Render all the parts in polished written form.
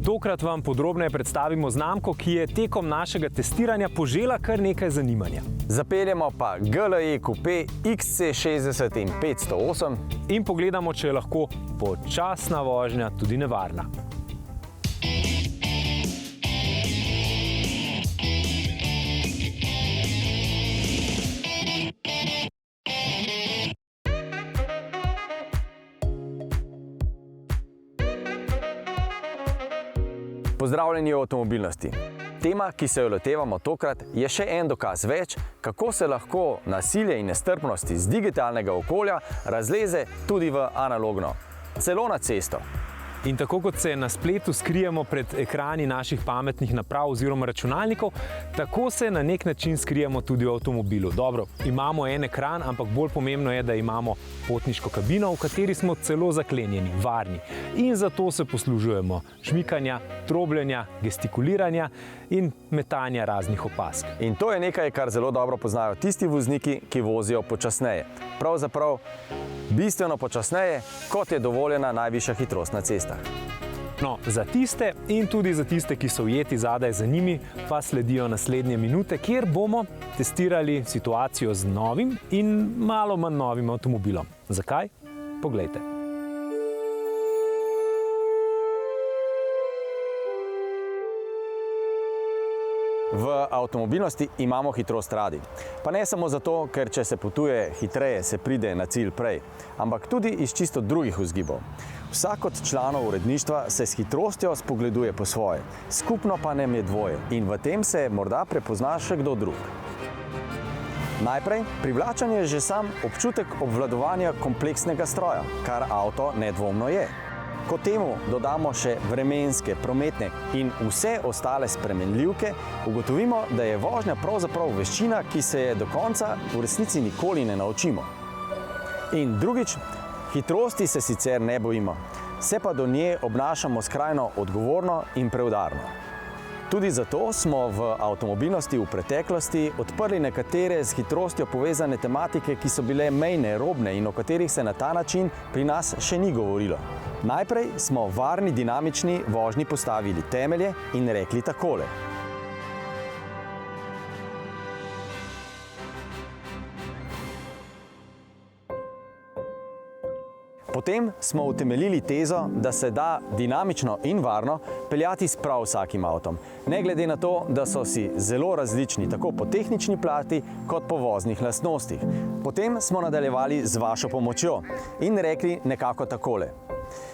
Tokrat vam podrobneje predstavimo znamko, ki je tekom našega testiranja požela kar nekaj zanimanja. Zapeljemo pa GLE Coupé XC60 in 508 In pogledamo, če je lahko počasna vožnja tudi nevarna. Pozdravljeni v avtomobilnosti. Tema, ki se jo lotevamo tokrat, je še en dokaz več, kako se lahko nasilje in nestrpnost iz digitalnega okolja razleze tudi v analogno, celo na cesto. In tako kot se na spletu skrijemo pred ekrani naših pametnih naprav oziroma računalnikov, tako se na nek način skrijemo tudi v avtomobilu. Dobro, imamo en ekran, ampak bolj pomembno je, da imamo potniško kabino, v kateri smo celo zaklenjeni, varni. In zato se poslužujemo žmikanja, trobljenja, gestikuliranja in metanja raznih opazk. In to je nekaj, kar zelo dobro poznajo tisti vozniki, ki vozijo počasneje. Pravzaprav bistveno počasneje, kot je dovoljena najvišja hitrost na cestah. No, za tiste in tudi za tiste, ki so ujeti zadaj za njimi, pa sledijo naslednje minute, kjer bomo testirali situacijo z novim in malo manj novim avtomobilom. Zakaj? Poglejte. V avtomobilnosti imamo hitrost radi. Pa ne samo zato, ker če se potuje hitreje, se pride na cilj prej, ampak tudi iz čisto drugih vzgibov. Vsak od članov uredništva se s hitrostjo spogleduje po svoje, skupno pa nam je dvoje in v tem se morda prepozna še kdo drug. Najprej, privlačen je že sam občutek obvladovanja kompleksnega stroja, kar avto nedvomno je. Ko temu dodamo še vremenske, prometne in vse ostale spremenljivke, ugotovimo, da je vožnja pravzaprav veščina, ki se je do konca v resnici nikoli ne naučimo. In drugič, hitrosti se sicer ne bojimo, se pa do nje obnašamo skrajno odgovorno in preudarno. Tudi zato smo v avtomobilnosti v preteklosti odprli nekatere s hitrostjo povezane tematike, ki so bile mejne, robne in o katerih se na ta način pri nas še ni govorilo. Najprej smo varni dinamični vožnji postavili temelje in rekli takole. Potem smo utemeljili tezo, da se da dinamično in varno peljati s prav vsakim avtom, ne glede na to, da so si zelo različni tako po tehnični plati kot po voznih lastnostih. Potem smo nadaljevali z vašo pomočjo in rekli nekako takole.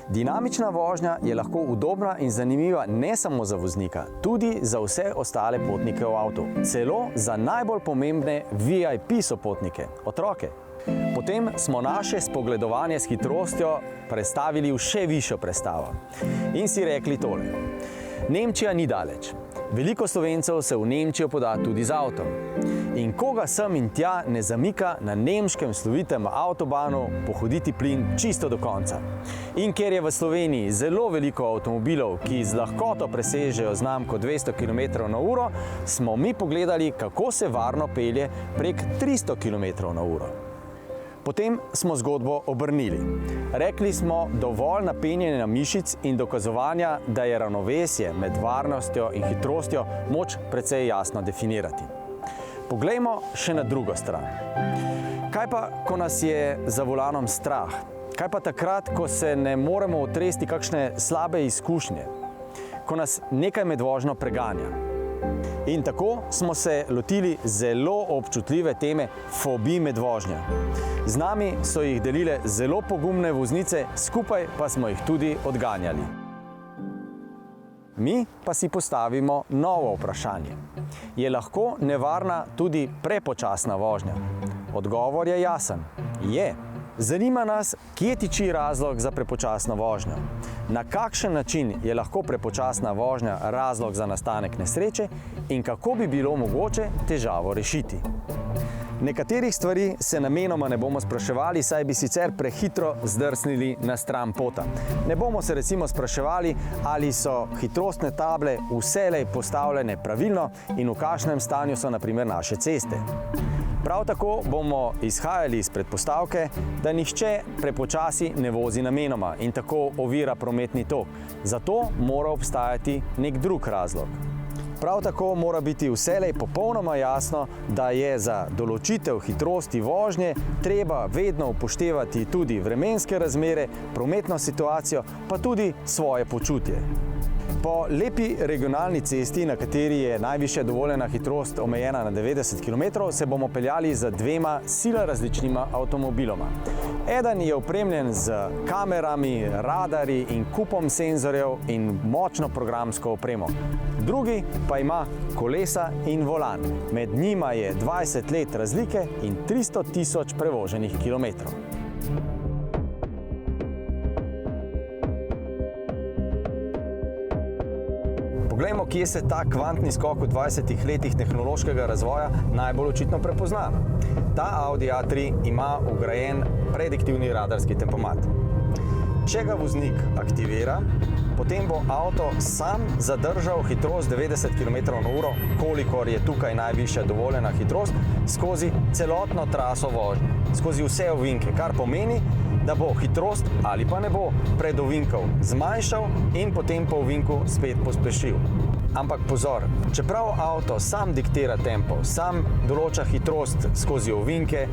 Dinamična vožnja je lahko udobna in zanimiva ne samo za voznika, tudi za vse ostale potnike v avtu, celo za najbolj pomembne VIP sopotnike, otroke. Potem smo naše spogledovanje s hitrostjo prestavili v še višjo prestavo in si rekli tole. Nemčija ni daleč. Veliko Slovencev se v Nemčijo poda tudi z avtom. In koga sem in tja ne zamika na nemškem slovitem avtobanu pohoditi plin čisto do konca. In ker je v Sloveniji zelo veliko avtomobilov, ki z lahkoto presežejo znamko 200 km/h, smo mi pogledali, kako se varno pelje prek 300 km/h. Potem smo zgodbo obrnili. Rekli smo dovolj napenjanja mišic in dokazovanja, da je ravnovesje med varnostjo in hitrostjo moč precej jasno definirati. Poglejmo še na drugo stran. Kaj pa, ko nas je za volanom strah? Kaj pa takrat, ko se ne moremo otresti kakšne slabe izkušnje? Ko nas nekaj med vožnjo preganja? In tako smo se lotili zelo občutljive teme fobij med vožnjo. Z nami so jih delile zelo pogumne voznice, skupaj pa smo jih tudi odganjali. Mi pa si postavimo novo vprašanje. Je lahko nevarna tudi prepočasna vožnja? Odgovor je jasen. Je. Zanima nas, kje tiči razlog za prepočasno vožnjo. Na kakšen način je lahko prepočasna vožnja razlog za nastanek nesreče in kako bi bilo mogoče težavo rešiti. Nekaterih stvari se namenoma ne bomo spraševali, saj bi sicer prehitro zdrsnili na stran pota. Ne bomo se recimo spraševali, ali so hitrostne table vselej postavljene pravilno in v kakšnem stanju so na primer naše ceste. Prav tako bomo izhajali iz predpostavke, da nihče prepočasi ne vozi namenoma in tako ovira prometni tok. Zato mora obstajati nek drug razlog. Prav tako mora biti vselej popolnoma jasno, da je za določitev hitrosti vožnje treba vedno upoštevati tudi vremenske razmere, prometno situacijo, pa tudi svoje počutje. Po lepi regionalni cesti, na kateri je najvišja dovoljena hitrost omejena na 90 km, se bomo peljali z dvema sila različnima avtomobiloma. Eden je opremljen z kamerami, radarji in kupom senzorjev in močno programsko opremo. Drugi pa ima kolesa in volan. Med njima je 20 let razlike in 300 000 prevoženih kilometrov. Poglejmo, kje se ta kvantni skok v 20 letih tehnološkega razvoja najbolj očitno prepozna. Ta Audi A3 ima vgrajen prediktivni radarski tempomat. Če ga voznik aktivira, potem bo avto sam zadržal hitrost 90 km/h, kolikor je tukaj najvišja dovoljena hitrost, skozi celotno traso vožnje, skozi vse ovinke, kar pomeni, da bo hitrost ali pa ne bo pred ovinkov zmanjšal in potem po ovinku spet pospešil. Ampak pozor, čeprav avto sam diktira tempo, sam določa hitrost skozi ovinke,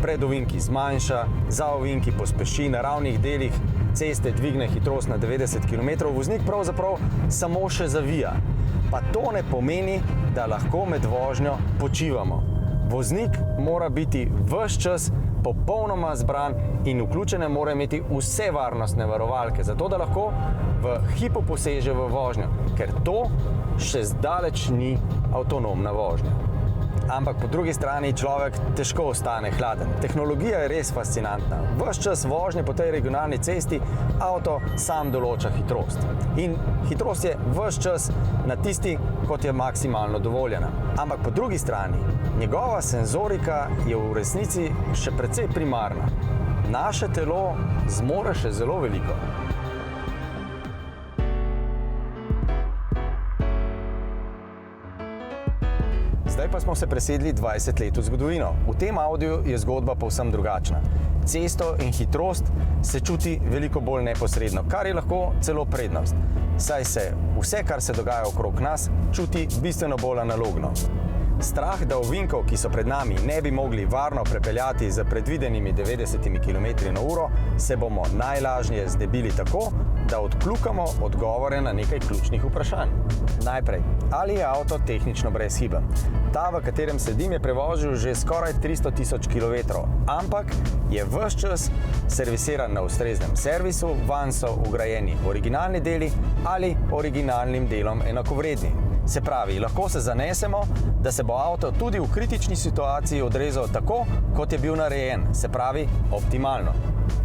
pred ovinki zmanjša, za ovinki pospeši, na ravnih delih ceste dvigne hitrost na 90 km, voznik pravzaprav samo še zavija. Pa to ne pomeni, da lahko med vožnjo počivamo. Voznik mora biti ves čas popolnoma zbran in vključene mora imeti vse varnostne varovalke, zato da lahko v hipu poseže v vožnjo, ker to še zdaleč ni avtonomna vožnja. Ampak po drugi strani človek težko ostane hladen. Tehnologija je res fascinantna. Ves čas vožnje po tej regionalni cesti avto sam določa hitrost. In hitrost je ves čas na tisti, kot je maksimalno dovoljena. Ampak po drugi strani, njegova senzorika je v resnici še precej primarna. Naše telo zmore še zelo veliko. Zdaj pa smo se presedli 20 let v zgodovino. V tem Audiju je zgodba povsem drugačna. Cesto in hitrost se čuti veliko bolj neposredno, kar je lahko celo prednost. Saj se vse, kar se dogaja okrog nas, čuti bistveno bolj analogno. Strah, da ovinkov, ki so pred nami, ne bi mogli varno prepeljati z predvidenimi 90 km/h, se bomo najlažje znebili tako, da odkljukamo odgovore na nekaj ključnih vprašanj. Najprej, ali je avto tehnično brezhiben? Ta, v katerem sedim, je prevozil že skoraj 300 000 km, ampak je ves čas servisiran na ustreznem servisu, vanj so vgrajeni originalni deli ali originalnim delom enakovredni. Se pravi, lahko se zanesemo, da se bo avto tudi v kritični situaciji odrezal tako, kot je bil narejen, se pravi optimalno.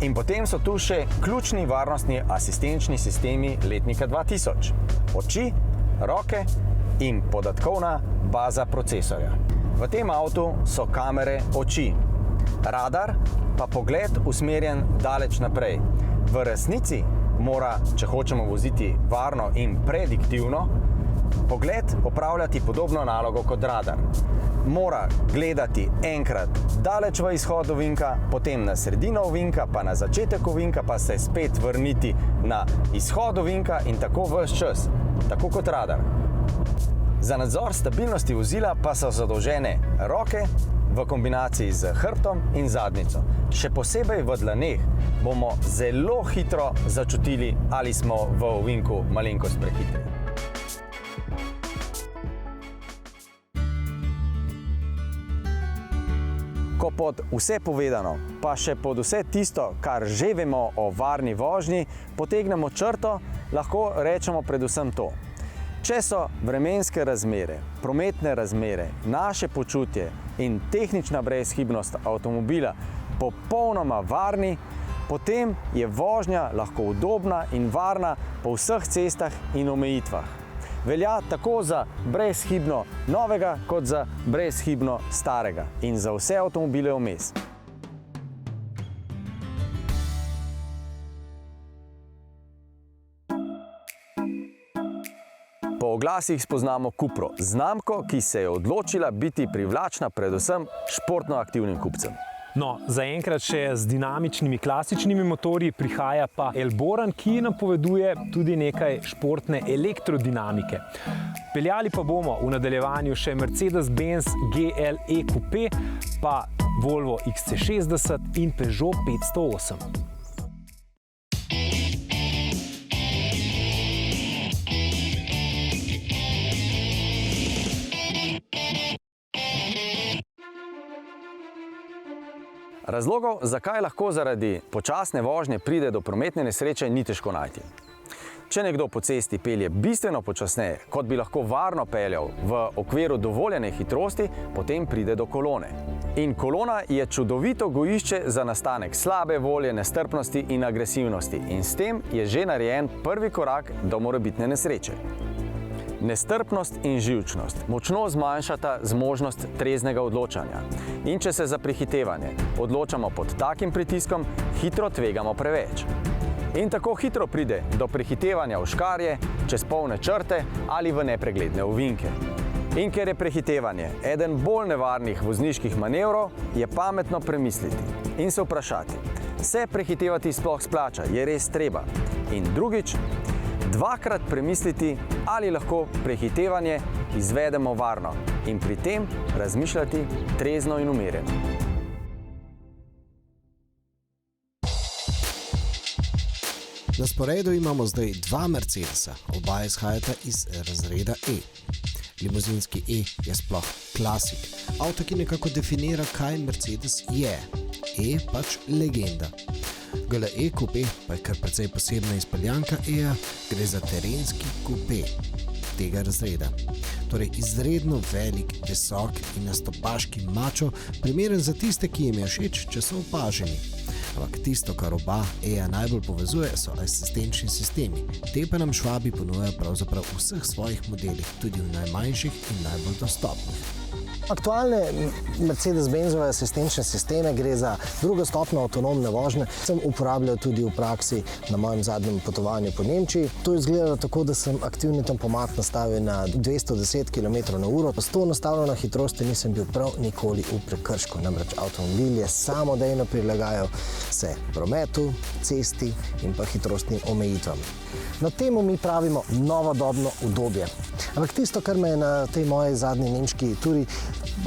In potem so tu še ključni varnostni asistenčni sistemi letnika 2000. Oči, roke in podatkovna baza procesorja. V tem avtu so kamere oči, radar pa pogled usmerjen daleč naprej. V resnici mora, če hočemo voziti varno in prediktivno, pogled opravljati podobno nalogo kot radar. Mora gledati enkrat daleč v izhod ovinka, potem na sredino ovinka, pa na začetek ovinka, pa se spet vrniti na izhod ovinka in tako ves čas, tako kot radar. Za nadzor stabilnosti vozila pa so zadolžene roke v kombinaciji z hrbtom in zadnjico. Še posebej v dlaneh bomo zelo hitro začutili, ali smo v ovinku malenkost prehitri. Ko pod vse povedano, pa še pod vse tisto, kar že vemo o varni vožnji, potegnemo črto, lahko rečemo predvsem to. Če so vremenske razmere, prometne razmere, naše počutje in tehnična brezhibnost avtomobila popolnoma varni, potem je vožnja lahko udobna in varna po vseh cestah in omejitvah. Velja tako za brezhibno novega, kot za brezhibno starega in za vse avtomobile vmes. Po Po oglasih spoznamo Cupro, znamko, ki se je odločila biti privlačna predvsem športno aktivnim kupcem. No, zaenkrat še z dinamičnimi klasičnimi motorji, prihaja pa Elboran, ki napoveduje tudi nekaj športne elektrodinamike. Peljali pa bomo v nadaljevanju še Mercedes-Benz GLE Coupé, pa Volvo XC60 in Peugeot 508. Razlogov, zakaj lahko zaradi počasne vožnje pride do prometne nesreče, ni težko najti. Če nekdo po cesti pelje bistveno počasneje, kot bi lahko varno peljal v okviru dovoljene hitrosti, potem pride do kolone. In kolona je čudovito gojišče za nastanek slabe volje, nestrpnosti in agresivnosti. In s tem je že narejen prvi korak do morebitne nesreče. Nestrpnost in živčnost močno zmanjšata zmožnost treznega odločanja. In če se za prehitevanje odločamo pod takim pritiskom, hitro tvegamo preveč. In tako hitro pride do prehitevanja v škarje, čez polne črte ali v nepregledne ovinke. In ker je prehitevanje eden bolj nevarnih vozniških manevrov, je pametno premisliti in se vprašati, se prehitevati sploh splača, je res treba? In drugič, dvakrat premisliti, ali lahko prehitevanje izvedemo varno in pri tem razmišljati trezno in umirjeno. Na sporedu imamo zdaj dva Mercedesa, oba izhajata iz razreda E. Limuzinski E je sploh klasik, avto, ki nekako definira, kaj Mercedes je. E pač legenda. GLE Coupé pa je kar precej posebna izpeljanka E-ja, gre za terenski kupé tega razreda. Torej izredno velik, visok in nastopaški mačo, primeren za tiste, ki jim je všeč, če so opaženi. Ampak tisto, kar oba E-ja najbolj povezuje, so asistenčni sistemi. Te pa nam Švabi ponujajo pravzaprav v vseh svojih modelih, tudi v najmanjših in najbolj dostopnih. Aktualne Mercedes-Benzove asistenčne sisteme gre za drugostopno avtonomne vožnje. Sem uporabljal tudi v praksi na mojem zadnjem potovanju po Nemčiji. To je izgledalo tako, da sem aktivni tempomat nastavil na 210 km/h. S to nastavljeno hitrosti nisem bil prav nikoli v prekršku. Namreč avtomobil je samodejno prilagajal se prometu, cesti in pa hitrostnim omejitvam. Na temu mi pravimo novodobno udobje. Ampak tisto, kar me je na tej moji zadnji nemški turi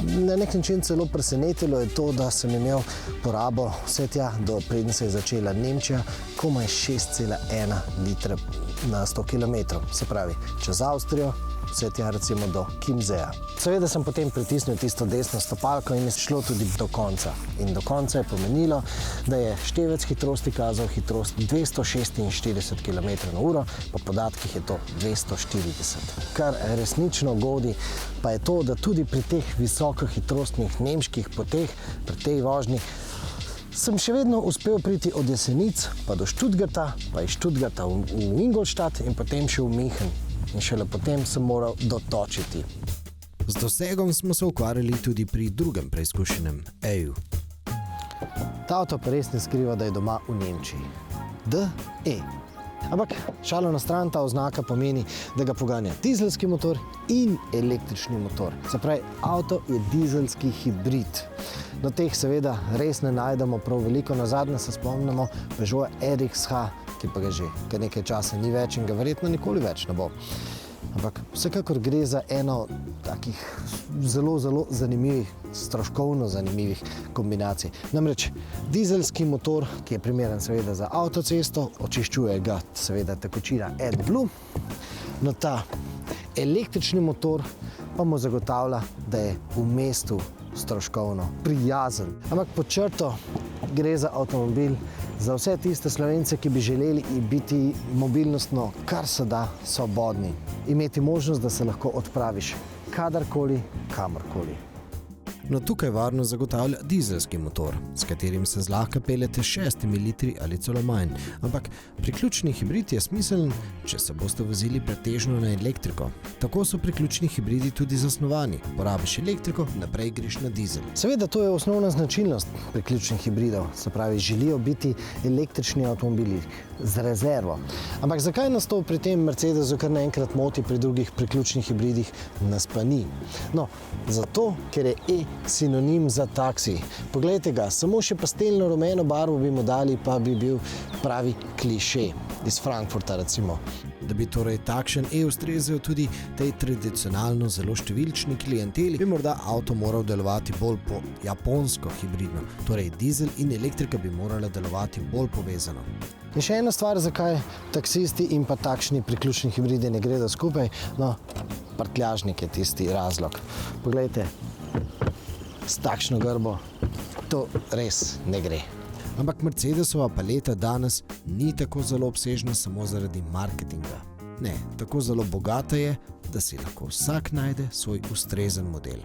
na nek način celo presenetilo, je to, da sem imel porabo vse tja, do preden se je začela Nemčija, komaj 6,1 litra na 100 km. Se pravi, čez Avstrijo, vse tja recimo do Kimseja. Seveda sem potem pritisnil tisto desno stopalko in je šlo tudi do konca. In do konca je pomenilo, da je števec hitrosti kazal hitrost 246 km/h, po podatkih je to 240. Kar resnično godi pa je to, da tudi pri teh visokohitrostnih nemških poteh, pri tej vožnji, sem še vedno uspel priti od Jesenic pa do Stuttgarta, pa iz Stuttgarta v Ingolstadt in potem še v München. In šele potem sem moral dotočiti. Z dosegom smo se ukvarjali tudi pri drugem preizkušenem E-ju. Ta avto pa res ne skriva, da je doma v Nemčiji. DE. Ampak šalo na stran, ta oznaka pomeni, da ga poganja dizelski motor in električni motor. Se pravi, avto je dizelski hibrid. No, teh seveda res ne najdemo prav veliko. Nazadnje se spomnimo Peugeot RXH, ki pa ga že kar nekaj časa ni več in ga verjetno nikoli več ne bo. Ampak vsekakor gre za eno takih zelo zanimivih, stroškovno zanimivih kombinacij. Namreč dizelski motor, ki je primeren seveda za avtocesto, očiščuje ga seveda tekočina AdBlue. No, ta električni motor pa mu zagotavlja, da je v mestu stroškovno prijazen. Ampak pod črto gre za avtomobil za vse tiste Slovence, ki bi želeli biti mobilnostno kar se da svobodni. Imeti možnost, da se lahko odpraviš kadarkoli, kamorkoli. No, tukaj varno zagotavlja dizelski motor, s katerim se zlahka peljete 6 litri ali celo manj. Ampak priključni hibrid je smiseln, če se boste vozili pretežno na elektriko. Tako so priključni hibridi tudi zasnovani. Porabiš elektriko, naprej greš na dizel. Seveda, to je osnovna značilnost priključnih hibridov. Se pravi, želijo biti električni avtomobili z rezervo. Ampak zakaj nas to pri tem Mercedesu kar naenkrat moti, pri drugih priključnih hibridih nas pa ni? No, zato, ker je E sinonim za taksi. Poglejte ga, samo še pastelno rumeno barvo bi mu dali, pa bi bil pravi kliše. Iz Frankfurta recimo. Da bi torej takšen E ustrezal tudi tej tradicionalno zelo številčni klienteli, bi morda avto moral delovati bolj po japonsko hibridno. Torej dizel in elektrika bi morala delovati bolj povezano. In še ena stvar, zakaj taksisti in pa takšni priključni hibridi ne gredo skupaj, no, prtljažnik je tisti razlog. Poglejte, s takšno grbo to res ne gre. Ampak Mercedesova paleta danes ni tako zelo obsežna samo zaradi marketinga. Ne, tako zelo bogata je, da si lahko vsak najde svoj ustrezen model.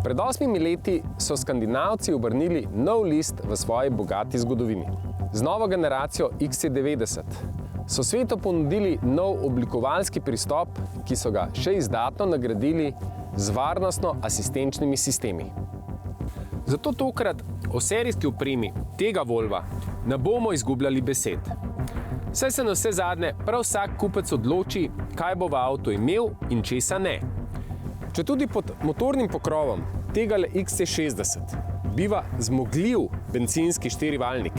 Pred 8 leti so Skandinavci obrnili nov list v svoji bogati zgodovini. Z novo generacijo XC90 so svetu ponudili nov oblikovalski pristop, ki so ga še izdatno nagradili z varnostno-asistenčnimi sistemi. Zato tokrat o serijski opremi tega Volva ne bomo izgubljali besed. Saj se na vse zadnje prav vsak kupec odloči, kaj bo v avtu imel in česa ne. Če tudi pod motornim pokrovom tegale XC60 biva zmogljiv bencinski 4-valjnik,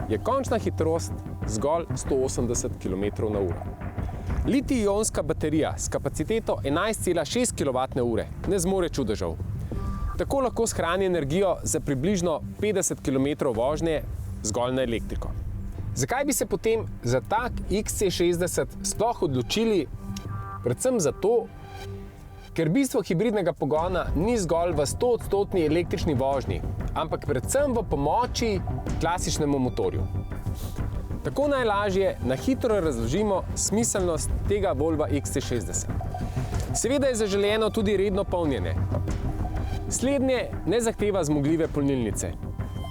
je končna hitrost zgolj 180 km/h. Litij-ionska baterija s kapaciteto 11,6 kWh ne zmore čudežev. Tako lahko shrani energijo za približno 50 km vožnje zgolj na elektriko. Zakaj bi se potem za tak XC60 sploh odločili? Predvsem zato, ker bistvo hibridnega pogona ni zgolj v 100% električni vožnji, ampak predvsem v pomoči klasičnemu motorju. Tako najlažje na hitro razložimo smiselnost tega Volva XC60. Seveda je zaželeno tudi redno polnjenje. Slednje ne zahteva zmogljive polnilnice.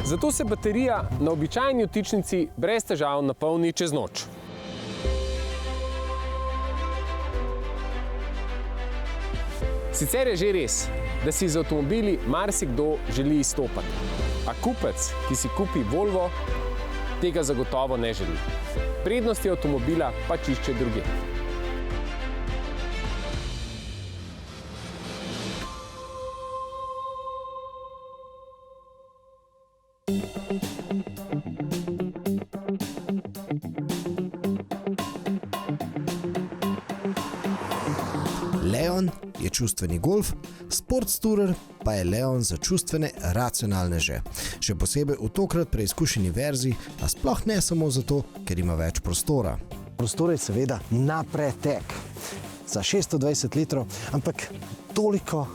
Zato se baterija na običajni vtičnici brez težav napolni čez noč. Sicer je že res, da si z avtomobili marsikdo želi izstopati, a kupec, ki si kupi Volvo, tega zagotovo ne želi. Prednosti avtomobila pač išče drugje. Leon je čustveni golf, Sportstourer pa je Leon za čustvene racionalneže. Še posebej v tokrat preizkušeni verziji, a sploh ne samo zato, ker ima več prostora. Prostor je seveda na pretek za 620 litrov, ampak toliko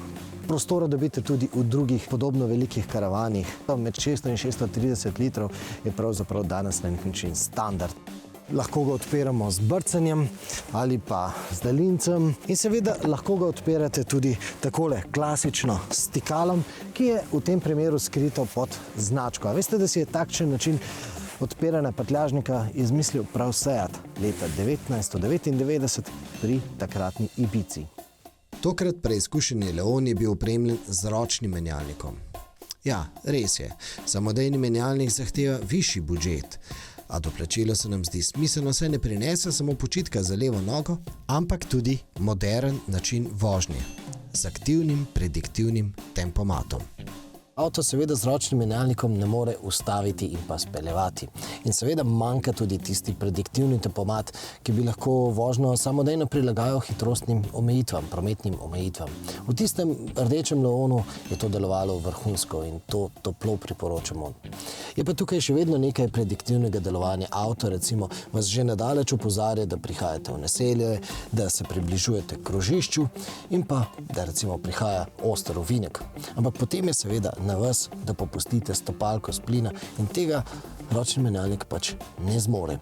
prostora dobite tudi v drugih podobno velikih karavanih. Med 600 in 630 litrov je pravzaprav danes na nek način standard. Lahko ga odpiramo z brcanjem ali pa z daljincem in seveda lahko ga odpirate tudi takole klasično s stikalom, ki je v tem primeru skrito pod značko. A veste, da si je takšen način odpiranja prtljažnika izmislil prav Seat leta 1999 pri takratni Ibizi. Tokrat preizkušeni Leon je bil opremljen z ročnim menjalnikom. Ja, res je, samodejni menjalnik zahteva višji budžet, a doplačilo se nam zdi smiselno, saj ne prinese samo počitka za levo nogo, ampak tudi modern način vožnje z aktivnim, prediktivnim tempomatom. Avto seveda z ročnim menjalnikom ne more ustaviti in pa speljevati. In seveda manjka tudi tisti prediktivni tempomat, ki bi lahko vožnjo samodejno prilagajal hitrostnim omejitvam, prometnim omejitvam. V tistem rdečem Leonu je to delovalo vrhunsko in to toplo priporočamo. Je pa tukaj še vedno nekaj prediktivnega delovanja. Avto recimo vas že nadaleč opozarja, da prihajate v naselje, da se približujete k krožišču in pa, da recimo prihaja oster ovinek. Ampak potem je seveda na vas, da popustite stopalko s plina in tega ročni menjalnik pač ne zmore.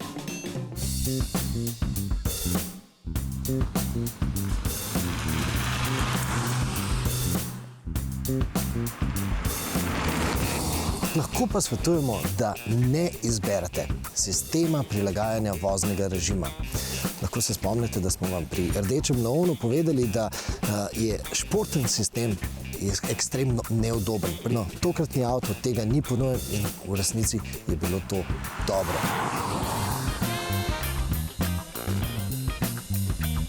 Lahko pa svetujemo, da ne izberete sistema prilagajanja voznega režima. Lahko se spomnite, da smo vam pri rdečem neonu povedali, da je športen sistem ekstremno neudoben. No, tokratni avto tega ni ponujen in v resnici je bilo to dobro.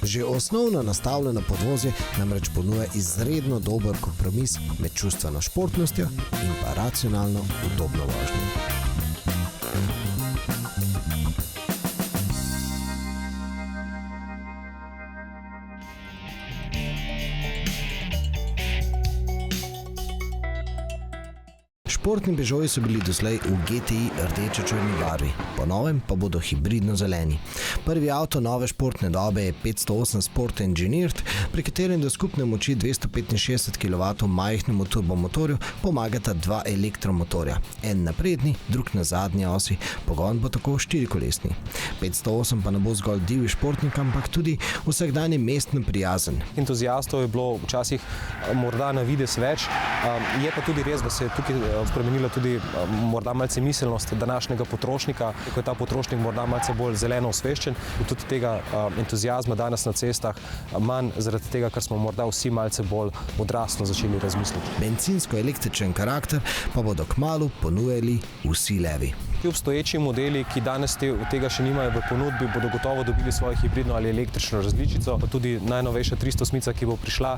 Že osnovno nastavljeno podvozje namreč ponuja izredno dober kompromis med čustveno športnostjo in pa racionalno udobno vožnjo. Športni Peugeoti so bili doslej v GTI rdeče-črni barvi, po novem pa bodo hibridno-zeleni. Prvi avto nove športne dobe je 508 Sport Engineered, pri katerem do skupne moči 265 kW majhnemu turbomotorju pomagata dva elektromotorja. En na prednji, drug na zadnji osi, pogon bo tako štirikolesni. 508 pa ne bo zgolj divji športnik, ampak tudi vsakdanji mestno prijazen. Entuziastov je bilo včasih morda na videz več, je pa tudi res, da se je tukaj spremenila tudi morda malce miselnost današnjega potrošnika, ko je ta potrošnik morda malce bolj zeleno osveščen in tudi tega entuziazma danes na cestah manj zaradi tega, ker smo morda vsi malce bolj odraslo začeli razmisliti. Bencinsko-električen karakter pa bodo kmalu ponujali vsi levi. Ti obstoječi modeli, ki danes tega še nimajo v ponudbi, bodo gotovo dobili svojo hibridno ali električno različico. Pa tudi najnovejša 308, ki bo prišla,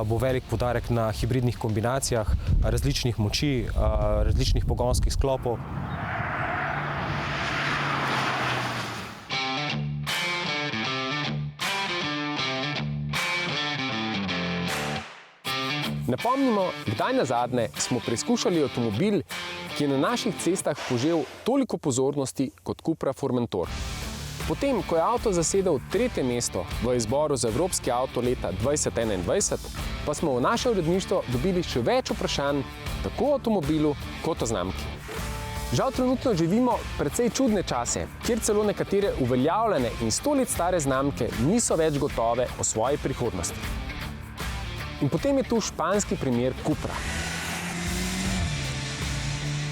bo velik poudarek na hibridnih kombinacijah, različnih moči, različnih pogonskih sklopov. Ne pomnimo, kdaj nazadnje smo preizkušali avtomobil, ki je na naših cestah požel toliko pozornosti kot Cupra Formentor. Potem, ko je avto zasedel 3. mesto v izboru za evropski avto leta 2021, pa smo v naše uredništvo dobili še več vprašanj tako o avtomobilu kot o znamki. Žal trenutno živimo precej čudne čase, kjer celo nekatere uveljavljene in 100 let stare znamke niso več gotove o svoji prihodnosti. In potem je tu španski primer Cupra.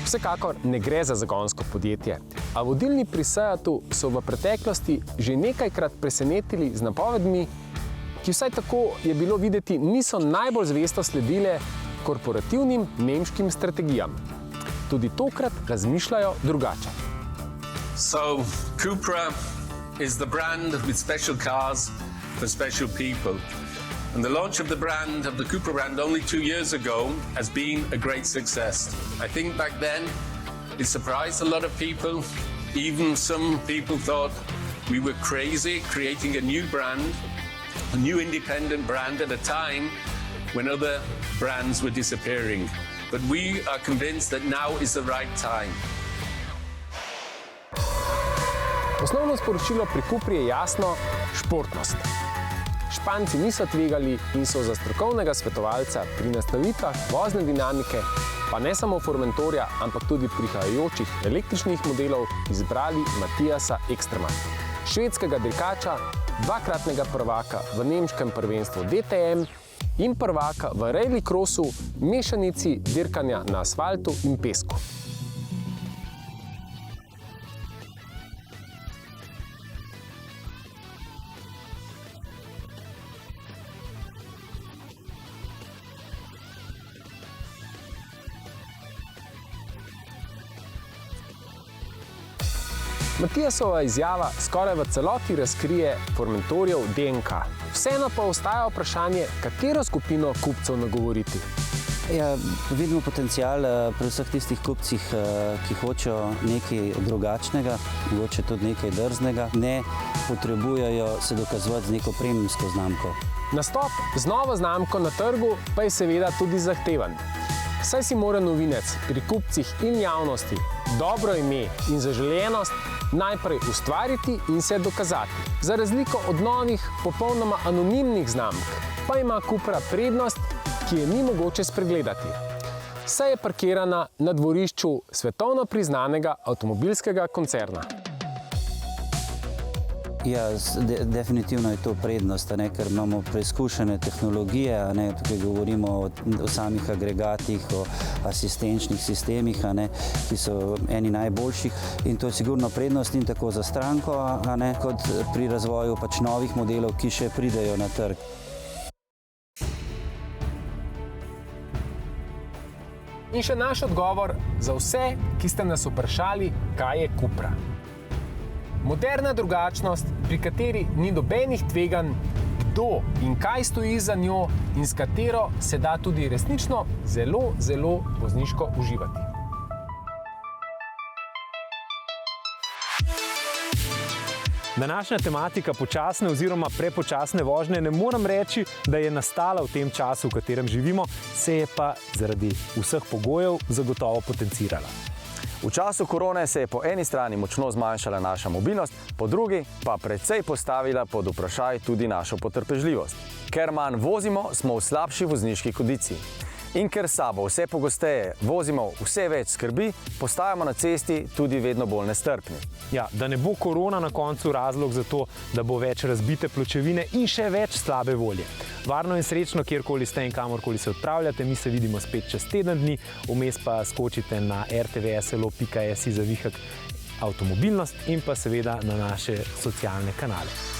Vsekakor ne gre za zagonsko podjetje, a vodilni pri Seatu so v preteklosti že nekajkrat presenetili z napovedmi, ki vsaj tako je bilo videti niso najbolj zvesto sledile korporativnim nemškim strategijam. Tudi tokrat razmišljajo drugače. So, Cupra is the brand with special cars for special people. And the launch of the Cupra brand only 2 years ago has been a great success. I think back then it surprised a lot of people. Even some people thought we were crazy creating a new brand, a new independent brand at a time when other brands were disappearing. But we are convinced that now is the right time. Osnovno sporočilo pri Cupri je jasno: športnost. Španci niso tvegali in so za strokovnega svetovalca pri nastavitvah vozne dinamike, pa ne samo Formentorja, ampak tudi prihajajočih električnih modelov izbrali Matthiasa Ekstrema, švedskega dirkača, dvakratnega prvaka v nemškem prvenstvu DTM in prvaka v rallycrossu, mešanici dirkanja na asfaltu in pesku. Matthiasova izjava skoraj v celoti razkrije Formentorjev DNK. Vseeno pa ostaja vprašanje, katero skupino kupcev nagovoriti. Ja, vidimo potencial pri vseh tistih kupcih, ki hočejo nekaj drugačnega, mogoče tudi nekaj drznega, ne potrebujejo se dokazovati z neko premiumsko znamko. Nastop z novo znamko na trgu pa je seveda tudi zahteven. Saj si mora novinec pri kupcih in javnosti dobro ime in zaželenost najprej ustvariti in se dokazati. Za razliko od novih, popolnoma anonimnih znamk, pa ima Cupra prednost, ki je ni mogoče spregledati. Saj je parkirana na dvorišču svetovno priznanega avtomobilskega koncerna. Ja, definitivno je to prednost, ker imamo preizkušene tehnologije, tukaj govorimo o samih agregatih, o asistenčnih sistemih, ki so eni najboljših, in to je sigurno prednost in tako za stranko, kot pri razvoju novih modelov, ki še pridejo na trg. In še naš odgovor za vse, ki ste nas vprašali, kaj je Cupra. Moderna drugačnost, pri kateri ni nobenih tveganj, kdo in kaj stoji za njo in s katero se da tudi resnično zelo, zelo vozniško uživati. Današnja tematika počasne oziroma prepočasne vožnje ne moram reči, da je nastala v tem času, v katerem živimo, se je pa zaradi vseh pogojev zagotovo potencirala. V času korone se je po eni strani močno zmanjšala naša mobilnost, po drugi pa precej postavila pod vprašaj tudi našo potrpežljivost. Ker manj vozimo, smo v slabši vozniški kondiciji. In ker sabo vse pogosteje vozimo vse več skrbi, postajamo na cesti tudi vedno bolj nestrpni. Ja, da ne bo korona na koncu razlog za to, da bo več razbite pločevine in še več slabe volje. Varno in srečno, kjerkoli ste in kamorkoli se odpravljate, mi se vidimo spet čez teden dni, vmes pa skočite na rtvslo.si za vihek avtomobilnost in pa seveda na naše socialne kanale.